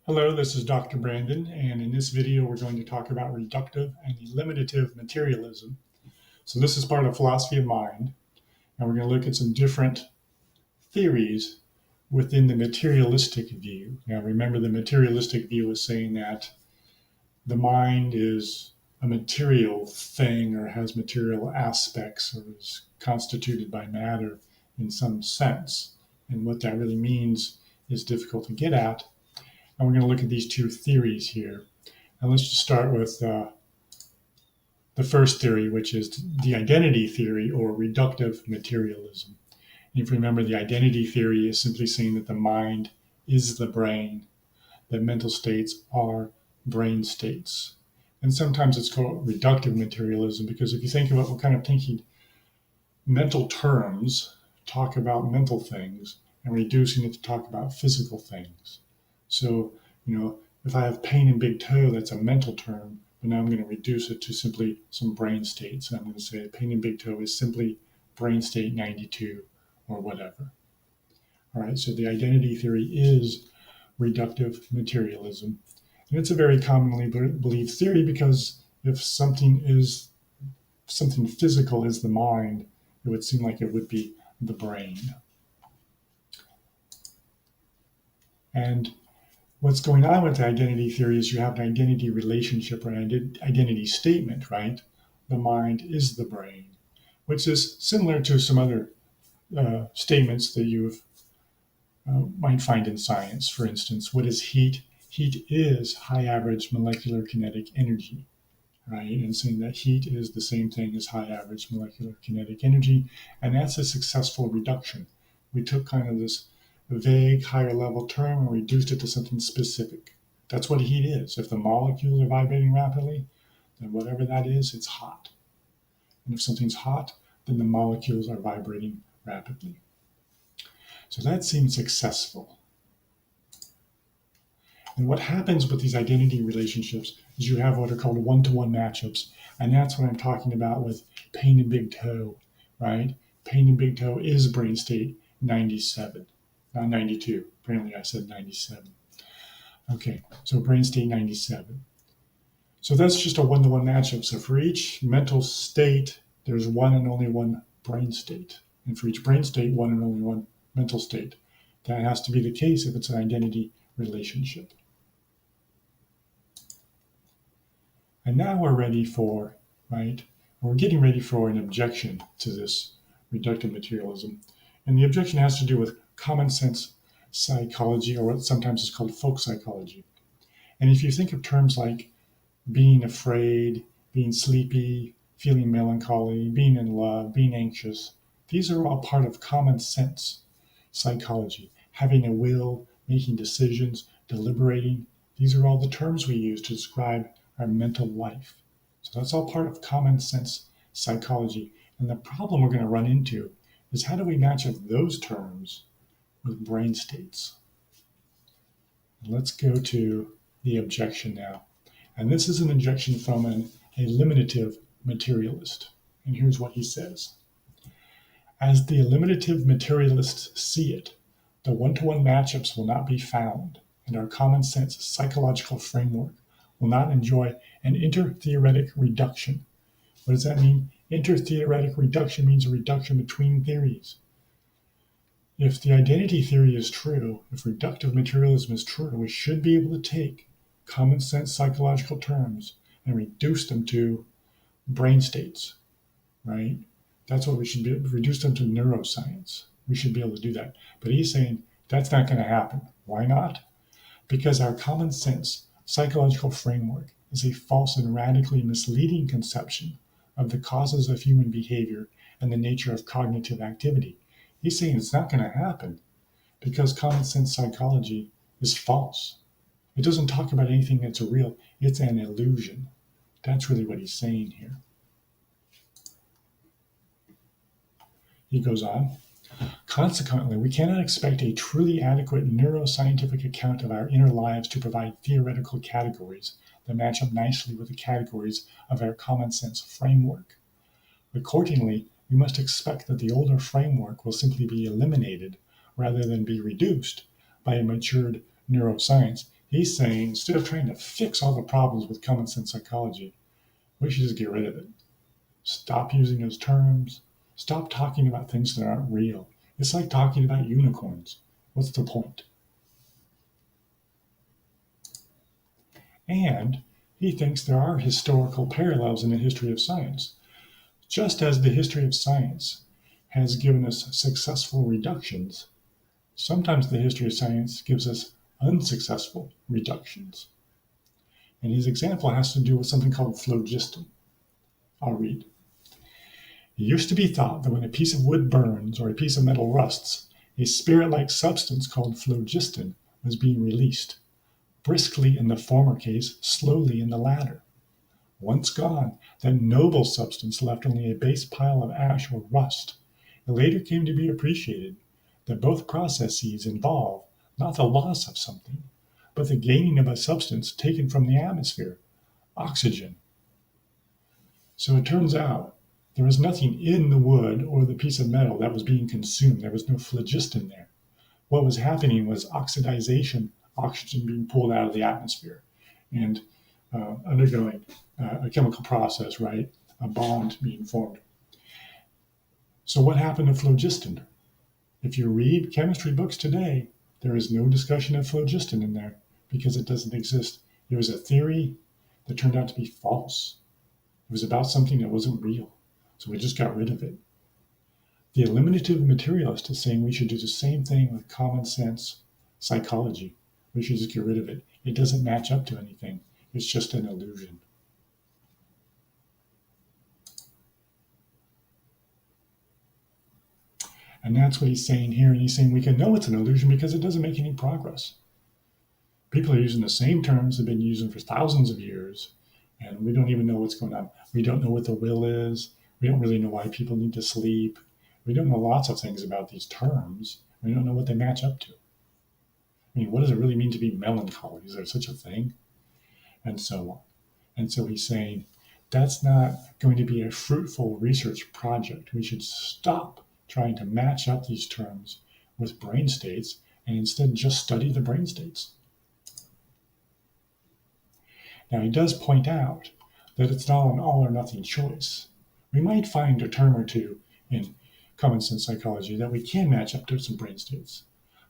Hello, this is Dr. Brandon, and in this video we're going to talk about reductive and eliminative materialism. So this is part of philosophy of mind, and we're going to look at some different theories within the materialistic view. Now remember, the materialistic view is saying that the mind is a material thing or has material aspects or is constituted by matter in some sense. And what that really means is difficult to get at. And we're going to look at these two theories here. And let's just start with the first theory, which is the identity theory or reductive materialism. And if you remember, the identity theory is simply saying that the mind is the brain, that mental states are brain states. And sometimes it's called reductive materialism because if you think about what kind of thinking, mental terms talk about mental things and reducing it to talk about physical things. So, if I have pain in big toe, that's a mental term, but now I'm going to reduce it to simply some brain states. And I'm going to say pain in big toe is simply brain state 92 or whatever. All right, so the identity theory is reductive materialism. And it's a very commonly believed theory because if something physical is the mind, it would seem like it would be the brain. And what's going on with the identity theory is you have an identity relationship or an identity statement, right? The mind is the brain, which is similar to some other statements that you might find in science. For instance, what is heat? Heat is high average molecular kinetic energy, right? And saying that heat is the same thing as high average molecular kinetic energy, and that's a successful reduction. We took kind of this vague higher level term and reduced it to something specific. That's what heat is. If the molecules are vibrating rapidly, then whatever that is, it's hot. And if something's hot, then the molecules are vibrating rapidly. So that seems successful. And what happens with these identity relationships is you have what are called one-to-one matchups. And that's what I'm talking about with pain in big toe, right? Pain in big toe is brain state 97. Not 92. Apparently I said 97. Okay, so brain state 97. So that's just a one-to-one matchup. So for each mental state, there's one and only one brain state. And for each brain state, one and only one mental state. That has to be the case if it's an identity relationship. And now we're ready for, right? We're getting ready for an objection to this reductive materialism. And the objection has to do with common sense psychology, or what sometimes is called folk psychology. And if you think of terms like being afraid, being sleepy, feeling melancholy, being in love, being anxious, these are all part of common sense psychology. Having a will, making decisions, deliberating, these are all the terms we use to describe our mental life. So that's all part of common sense psychology. And the problem we're going to run into is how do we match up those terms with brain states? Let's go to the objection now. And this is an objection from an eliminative materialist. And here's what he says. As the eliminative materialists see it, the one-to-one matchups will not be found, and our common sense psychological framework will not enjoy an inter-theoretic reduction. What does that mean? Inter-theoretic reduction means a reduction between theories. If the identity theory is true, if reductive materialism is true, we should be able to take common sense psychological terms and reduce them to brain states, right? That's what we should be, reduce them to neuroscience. We should be able to do that. But he's saying that's not going to happen. Why not? Because our common sense psychological framework is a false and radically misleading conception of the causes of human behavior and the nature of cognitive activity. He's saying it's not going to happen because common sense psychology is false. It doesn't talk about anything that's real. It's an illusion. That's really what he's saying here. He goes on. Consequently, we cannot expect a truly adequate neuroscientific account of our inner lives to provide theoretical categories that match up nicely with the categories of our common sense framework. Accordingly, we must expect that the older framework will simply be eliminated rather than be reduced by a matured neuroscience He's saying instead of trying to fix all the problems with common sense psychology, we should just get rid of it. Stop using those terms. Stop talking about things that aren't real. It's like talking about unicorns. What's the point? And he thinks there are historical parallels in the history of science. Just as the history of science has given us successful reductions, sometimes the history of science gives us unsuccessful reductions. And his example has to do with something called phlogiston. I'll read. It used to be thought that when a piece of wood burns or a piece of metal rusts, a spirit-like substance called phlogiston was being released, briskly in the former case, slowly in the latter. Once gone, that noble substance left only a base pile of ash or rust. It later came to be appreciated that both processes involve not the loss of something, but the gaining of a substance taken from the atmosphere, oxygen. So it turns out there was nothing in the wood or the piece of metal that was being consumed. There was no phlogiston there. What was happening was oxidization, oxygen being pulled out of the atmosphere and undergoing a chemical process, right? A bond being formed. So what happened to phlogiston? If you read chemistry books today, there is no discussion of phlogiston in there because it doesn't exist. It was a theory that turned out to be false. It was about something that wasn't real. So we just got rid of it. The eliminative materialist is saying we should do the same thing with common sense psychology. We should just get rid of it. It doesn't match up to anything. It's just an illusion. And that's what he's saying here. And he's saying we can know it's an illusion because it doesn't make any progress. People are using the same terms they've been using for thousands of years, and we don't even know what's going on. We don't know what the will is. We don't really know why people need to sleep. We don't know lots of things about these terms. We don't know what they match up to. I mean, what does it really mean to be melancholy? Is there such a thing? And so on. And so he's saying that's not going to be a fruitful research project. We should stop trying to match up these terms with brain states and instead just study the brain states. Now, he does point out that it's not an all or nothing choice. We might find a term or two in common sense psychology that we can match up to some brain states.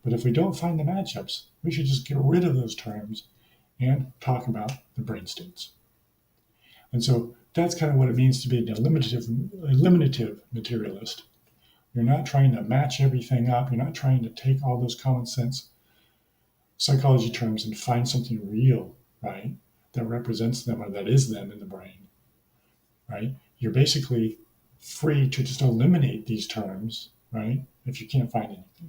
But if we don't find the matchups, we should just get rid of those terms and talk about the brain states. And so that's kind of what it means to be an eliminative materialist. You're not trying to match everything up. You're not trying to take all those common sense psychology terms and find something real, right, that represents them or that is them in the brain, right? You're basically free to just eliminate these terms, right, if you can't find anything.